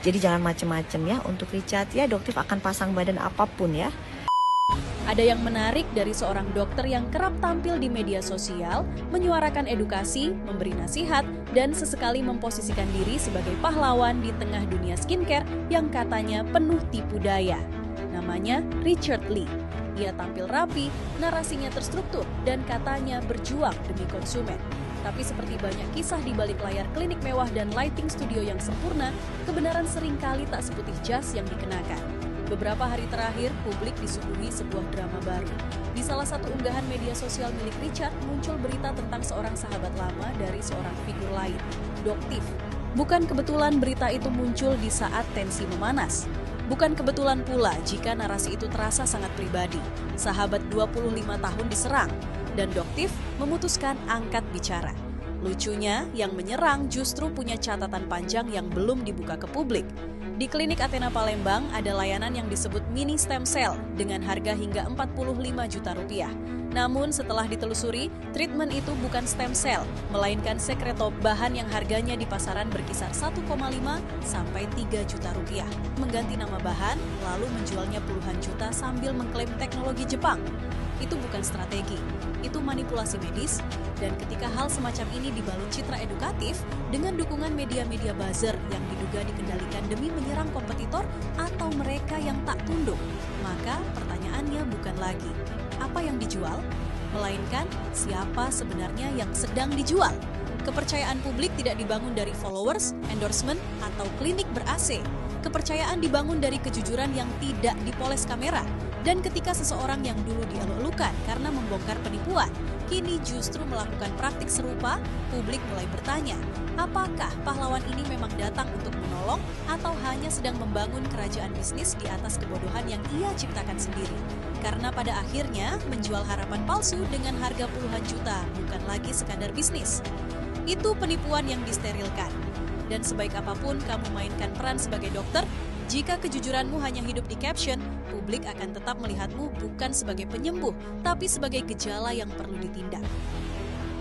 Jadi jangan macem-macem ya untuk Richard ya, dokter akan pasang badan apapun ya. Ada yang menarik dari seorang dokter yang kerap tampil di media sosial, menyuarakan edukasi, memberi nasihat, dan sesekali memposisikan diri sebagai pahlawan di tengah dunia skincare yang katanya penuh tipu daya. Namanya Richard Lee. Ia tampil rapi, narasinya terstruktur, dan katanya berjuang demi konsumen. Tapi seperti banyak kisah di balik layar klinik mewah dan lighting studio yang sempurna, kebenaran seringkali tak seputih jas yang dikenakan. Beberapa hari terakhir, publik disuguhi sebuah drama baru. Di salah satu unggahan media sosial milik Richard, muncul berita tentang seorang sahabat lama dari seorang figur lain, Doktif. Bukan kebetulan berita itu muncul di saat tensi memanas. Bukan kebetulan pula jika narasi itu terasa sangat pribadi. Sahabat 25 tahun diserang, dan Doktif memutuskan angkat bicara. Lucunya, yang menyerang justru punya catatan panjang yang belum dibuka ke publik. Di klinik Athena Palembang ada layanan yang disebut mini stem cell dengan harga hingga 45 juta rupiah. Namun setelah ditelusuri, treatment itu bukan stem cell, melainkan sekretop, bahan yang harganya di pasaran berkisar 1,5 sampai 3 juta rupiah. Mengganti nama bahan, lalu menjualnya puluhan juta sambil mengklaim teknologi Jepang. Itu bukan strategi, itu manipulasi medis, dan ketika hal semacam ini dibalut citra edukatif dengan dukungan media-media buzzer yang diduga dikendalikan demi menyerang kompetitor atau mereka yang tak tunduk, maka pertanyaannya bukan lagi apa yang dijual, melainkan siapa sebenarnya yang sedang dijual. Kepercayaan publik tidak dibangun dari followers, endorsement, atau klinik ber-AC. Kepercayaan dibangun dari kejujuran yang tidak dipoles kamera. Dan ketika seseorang yang dulu dieluk-elukan karena membongkar penipuan, kini justru melakukan praktik serupa, publik mulai bertanya, apakah pahlawan ini memang datang untuk menolong atau hanya sedang membangun kerajaan bisnis di atas kebodohan yang ia ciptakan sendiri? Karena pada akhirnya menjual harapan palsu dengan harga puluhan juta bukan lagi sekadar bisnis. Itu penipuan yang disterilkan. Dan sebaik apapun kamu mainkan peran sebagai dokter, jika kejujuranmu hanya hidup di caption, publik akan tetap melihatmu bukan sebagai penyembuh, tapi sebagai gejala yang perlu ditindak.